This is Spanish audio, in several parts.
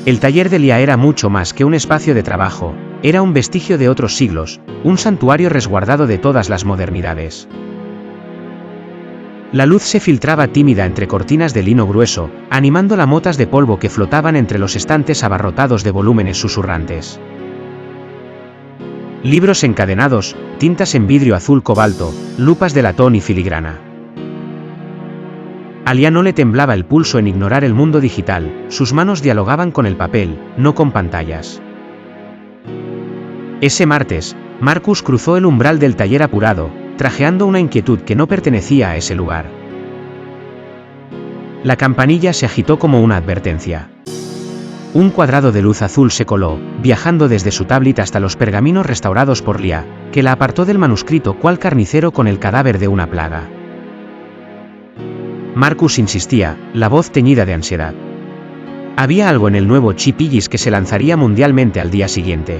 El taller de Lia era mucho más que un espacio de trabajo, era un vestigio de otros siglos, un santuario resguardado de todas las modernidades. La luz se filtraba tímida entre cortinas de lino grueso, animando las motas de polvo que flotaban entre los estantes abarrotados de volúmenes susurrantes. Libros encadenados, tintas en vidrio azul cobalto, lupas de latón y filigrana. A Lia no le temblaba el pulso en ignorar el mundo digital, sus manos dialogaban con el papel, no con pantallas. Ese martes, Marcus cruzó el umbral del taller apurado, trajeando una inquietud que no pertenecía a ese lugar. La campanilla se agitó como una advertencia. Un cuadrado de luz azul se coló, viajando desde su tablet hasta los pergaminos restaurados por Lia, que la apartó del manuscrito cual carnicero con el cadáver de una plaga. Marcus insistía, la voz teñida de ansiedad. Había algo en el nuevo chip IGIS que se lanzaría mundialmente al día siguiente.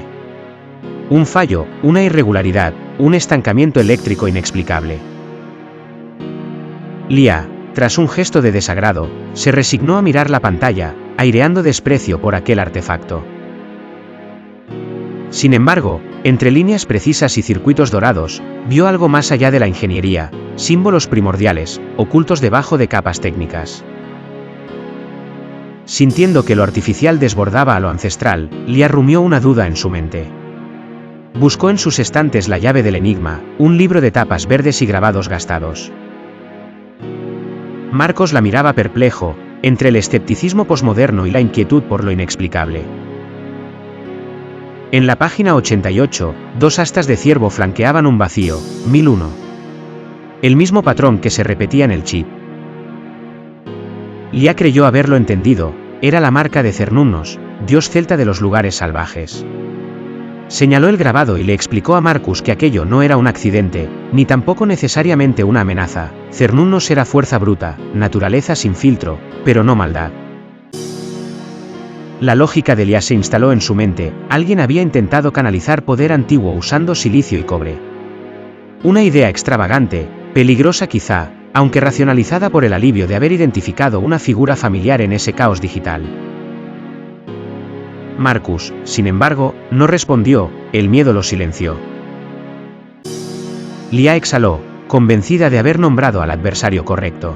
Un fallo, una irregularidad, un estancamiento eléctrico inexplicable. Lia, tras un gesto de desagrado, se resignó a mirar la pantalla, aireando desprecio por aquel artefacto. Sin embargo, entre líneas precisas y circuitos dorados, vio algo más allá de la ingeniería, símbolos primordiales, ocultos debajo de capas técnicas. Sintiendo que lo artificial desbordaba a lo ancestral, Lia rumió una duda en su mente. Buscó en sus estantes la llave del enigma, un libro de tapas verdes y grabados gastados. Marcos la miraba perplejo, entre el escepticismo posmoderno y la inquietud por lo inexplicable. En la página 88, dos astas de ciervo flanqueaban un vacío, 1001. El mismo patrón que se repetía en el chip. Lia creyó haberlo entendido, era la marca de Cernunnos, dios celta de los lugares salvajes. Señaló el grabado y le explicó a Marcus que aquello no era un accidente, ni tampoco necesariamente una amenaza. Cernunnos era fuerza bruta, naturaleza sin filtro, pero no maldad. La lógica de Lia se instaló en su mente, alguien había intentado canalizar poder antiguo usando silicio y cobre. Una idea extravagante, peligrosa quizá, aunque racionalizada por el alivio de haber identificado una figura familiar en ese caos digital. Marcus, sin embargo, no respondió, el miedo lo silenció. Lia exhaló, convencida de haber nombrado al adversario correcto.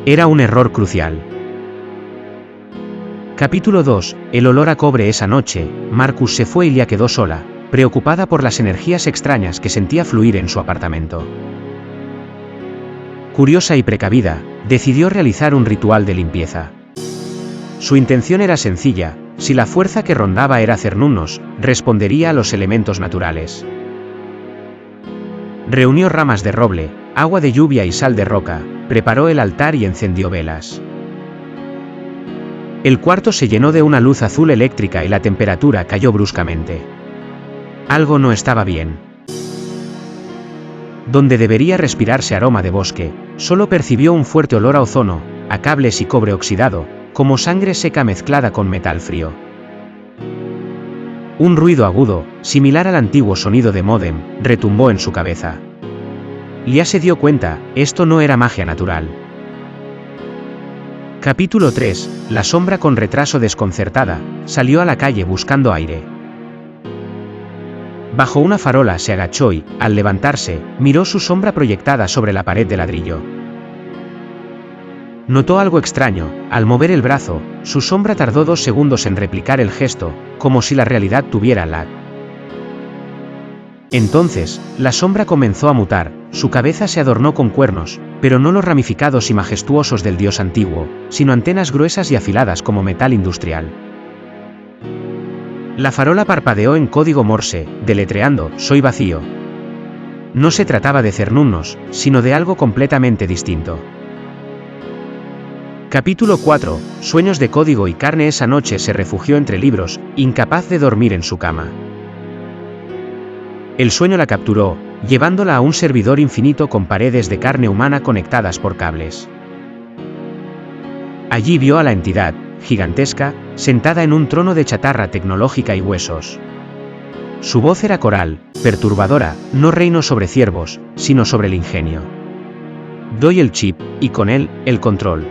Era un error crucial. Capítulo 2, el olor a cobre. Esa noche, Marcus se fue y Lia quedó sola, preocupada por las energías extrañas que sentía fluir en su apartamento. Curiosa y precavida, decidió realizar un ritual de limpieza. Su intención era sencilla, si la fuerza que rondaba era Cernunnos, respondería a los elementos naturales. Reunió ramas de roble, agua de lluvia y sal de roca, preparó el altar y encendió velas. El cuarto se llenó de una luz azul eléctrica y la temperatura cayó bruscamente. Algo no estaba bien. Donde debería respirarse aroma de bosque, solo percibió un fuerte olor a ozono, a cables y cobre oxidado, como sangre seca mezclada con metal frío. Un ruido agudo, similar al antiguo sonido de módem, retumbó en su cabeza. Lia se dio cuenta, esto no era magia natural. Capítulo 3, la sombra con retraso. Desconcertada, salió a la calle buscando aire. Bajo una farola se agachó y, al levantarse, miró su sombra proyectada sobre la pared de ladrillo. Notó algo extraño, al mover el brazo, su sombra tardó 2 segundos en replicar el gesto, como si la realidad tuviera lag. Entonces, la sombra comenzó a mutar, su cabeza se adornó con cuernos, pero no los ramificados y majestuosos del dios antiguo, sino antenas gruesas y afiladas como metal industrial. La farola parpadeó en código Morse, deletreando, soy vacío. No se trataba de Cernunnos, sino de algo completamente distinto. Capítulo 4, sueños de código y carne. Esa noche se refugió entre libros, incapaz de dormir en su cama. El sueño la capturó, llevándola a un servidor infinito con paredes de carne humana conectadas por cables. Allí vio a la entidad, gigantesca, sentada en un trono de chatarra tecnológica y huesos. Su voz era coral, perturbadora, no reino sobre ciervos, sino sobre el ingenio. Doy el chip, y con él, el control.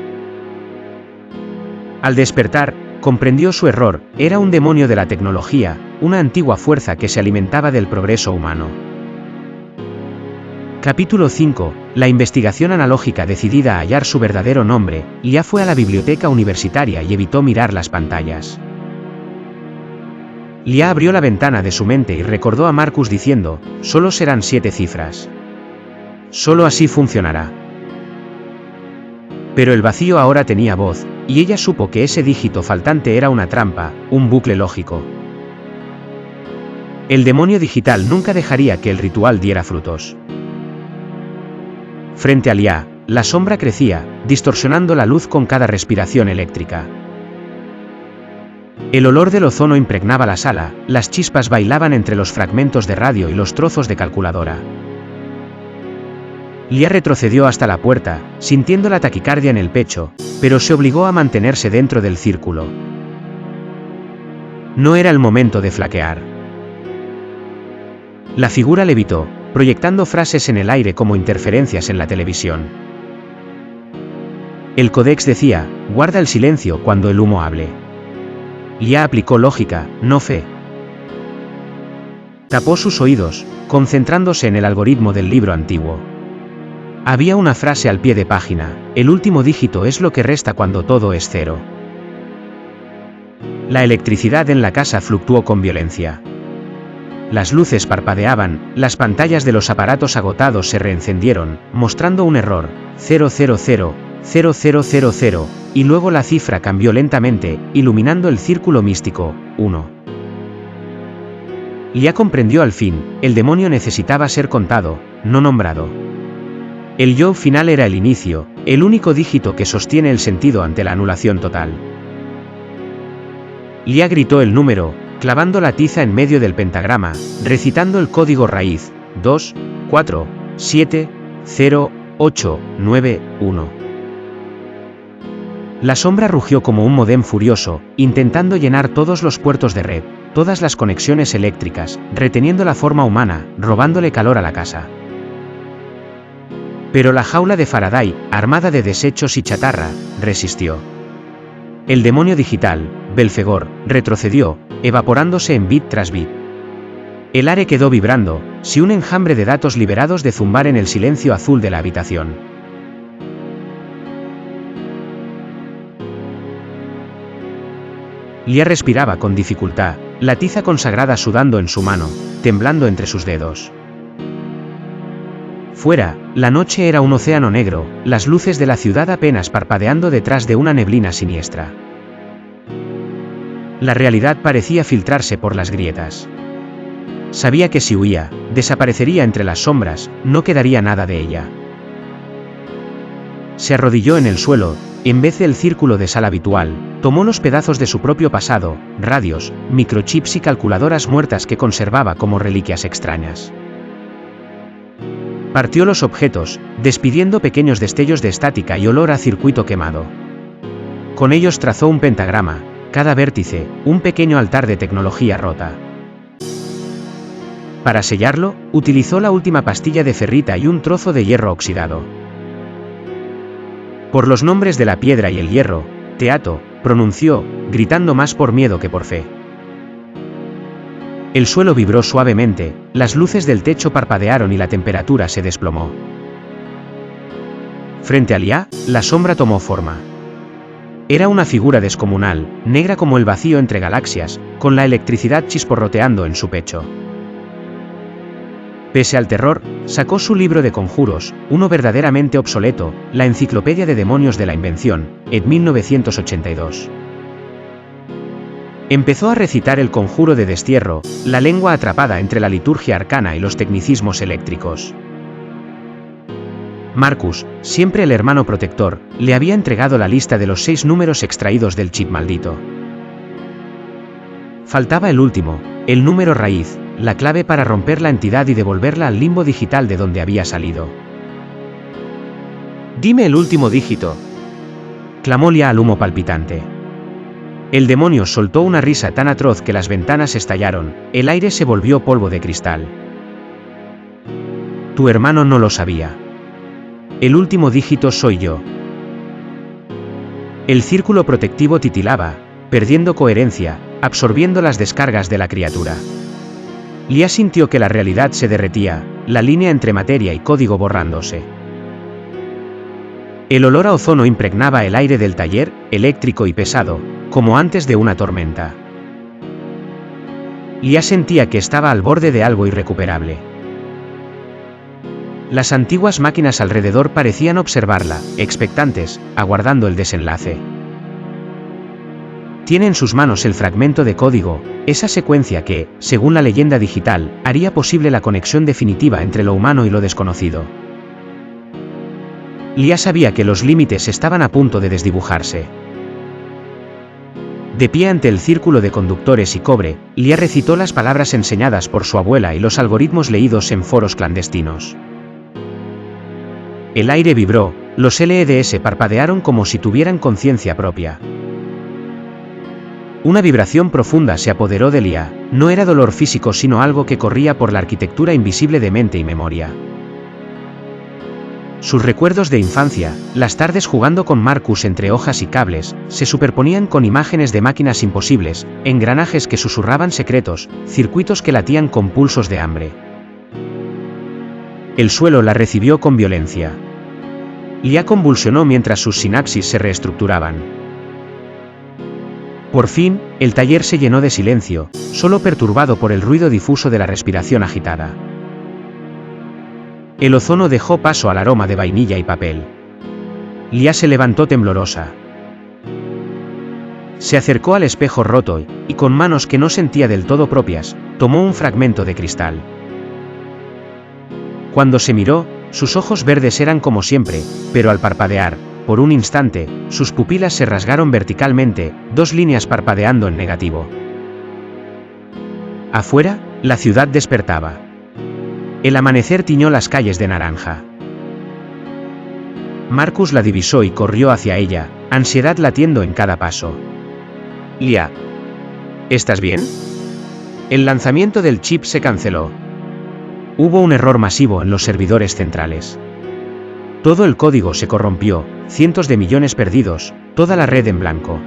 Al despertar, Comprendió su error, era un demonio de la tecnología, una antigua fuerza que se alimentaba del progreso humano. Capítulo 5. La investigación analógica. Decidida a hallar su verdadero nombre, Lia fue a la biblioteca universitaria y evitó mirar las pantallas. Lia abrió la ventana de su mente y recordó a Marcus diciendo, solo serán 7 cifras. Solo así funcionará. Pero el vacío ahora tenía voz, y ella supo que ese dígito faltante era una trampa, un bucle lógico. El demonio digital nunca dejaría que el ritual diera frutos. Frente a Lia, la sombra crecía, distorsionando la luz con cada respiración eléctrica. El olor del ozono impregnaba la sala, las chispas bailaban entre los fragmentos de radio y los trozos de calculadora. Lia retrocedió hasta la puerta, sintiendo la taquicardia en el pecho, pero se obligó a mantenerse dentro del círculo. No era el momento de flaquear. La figura levitó, proyectando frases en el aire como interferencias en la televisión. El códex decía, guarda el silencio cuando el humo hable. Lia aplicó lógica, no fe. Tapó sus oídos, concentrándose en el algoritmo del libro antiguo. Había una frase al pie de página, el último dígito es lo que resta cuando todo es cero. La electricidad en la casa fluctuó con violencia. Las luces parpadeaban, las pantallas de los aparatos agotados se reencendieron, mostrando un error, 0000000, y luego la cifra cambió lentamente, iluminando el círculo místico, 1. Lia comprendió al fin, el demonio necesitaba ser contado, no nombrado. El yo final era el inicio, el único dígito que sostiene el sentido ante la anulación total. Lia gritó el número, clavando la tiza en medio del pentagrama, recitando el código raíz, 2, 4, 7, 0, 8, 9, 1. La sombra rugió como un modem furioso, intentando llenar todos los puertos de red, todas las conexiones eléctricas, reteniendo la forma humana, robándole calor a la casa. Pero la jaula de Faraday, armada de desechos y chatarra, resistió. El demonio digital, Belfegor, retrocedió, evaporándose en bit tras bit. El aire quedó vibrando, si un enjambre de datos liberados de zumbar en el silencio azul de la habitación. Lia respiraba con dificultad, la tiza consagrada sudando en su mano, temblando entre sus dedos. Fuera, la noche era un océano negro, las luces de la ciudad apenas parpadeando detrás de una neblina siniestra. La realidad parecía filtrarse por las grietas. Sabía que si huía, desaparecería entre las sombras, no quedaría nada de ella. Se arrodilló en el suelo, en vez del círculo de sal habitual, tomó los pedazos de su propio pasado, radios, microchips y calculadoras muertas que conservaba como reliquias extrañas. Partió los objetos, despidiendo pequeños destellos de estática y olor a circuito quemado. Con ellos trazó un pentagrama, cada vértice, un pequeño altar de tecnología rota. Para sellarlo, utilizó la última pastilla de ferrita y un trozo de hierro oxidado. Por los nombres de la piedra y el hierro, Teato, pronunció, gritando más por miedo que por fe. El suelo vibró suavemente, las luces del techo parpadearon y la temperatura se desplomó. Frente a Lia, la sombra tomó forma. Era una figura descomunal, negra como el vacío entre galaxias, con la electricidad chisporroteando en su pecho. Pese al terror, sacó su libro de conjuros, uno verdaderamente obsoleto, la Enciclopedia de Demonios de la Invención, en 1982. Empezó a recitar el conjuro de destierro, la lengua atrapada entre la liturgia arcana y los tecnicismos eléctricos. Marcus, siempre el hermano protector, le había entregado la lista de los 6 números extraídos del chip maldito. Faltaba el último, el número raíz, la clave para romper la entidad y devolverla al limbo digital de donde había salido. «Dime el último dígito», clamó Lia al humo palpitante. El demonio soltó una risa tan atroz que las ventanas estallaron, el aire se volvió polvo de cristal. Tu hermano no lo sabía. El último dígito soy yo. El círculo protectivo titilaba, perdiendo coherencia, absorbiendo las descargas de la criatura. Lia sintió que la realidad se derretía, la línea entre materia y código borrándose. El olor a ozono impregnaba el aire del taller, eléctrico y pesado, como antes de una tormenta. Lia sentía que estaba al borde de algo irrecuperable. Las antiguas máquinas alrededor parecían observarla, expectantes, aguardando el desenlace. Tiene en sus manos el fragmento de código, esa secuencia que, según la leyenda digital, haría posible la conexión definitiva entre lo humano y lo desconocido. Lia sabía que los límites estaban a punto de desdibujarse. De pie ante el círculo de conductores y cobre, Lia recitó las palabras enseñadas por su abuela y los algoritmos leídos en foros clandestinos. El aire vibró, los LEDs parpadearon como si tuvieran conciencia propia. Una vibración profunda se apoderó de Lia, no era dolor físico sino algo que corría por la arquitectura invisible de mente y memoria. Sus recuerdos de infancia, las tardes jugando con Marcus entre hojas y cables, se superponían con imágenes de máquinas imposibles, engranajes que susurraban secretos, circuitos que latían con pulsos de hambre. El suelo la recibió con violencia. Lia convulsionó mientras sus sinapsis se reestructuraban. Por fin, el taller se llenó de silencio, solo perturbado por el ruido difuso de la respiración agitada. El ozono dejó paso al aroma de vainilla y papel. Lia se levantó temblorosa. Se acercó al espejo roto y, con manos que no sentía del todo propias, tomó un fragmento de cristal. Cuando se miró, sus ojos verdes eran como siempre, pero al parpadear, por un instante, sus pupilas se rasgaron verticalmente, dos líneas parpadeando en negativo. Afuera, la ciudad despertaba. El amanecer tiñó las calles de naranja. Marcus la divisó y corrió hacia ella, ansiedad latiendo en cada paso. Lia, ¿estás bien? El lanzamiento del chip se canceló. Hubo un error masivo en los servidores centrales. Todo el código se corrompió, cientos de millones perdidos, toda la red en blanco.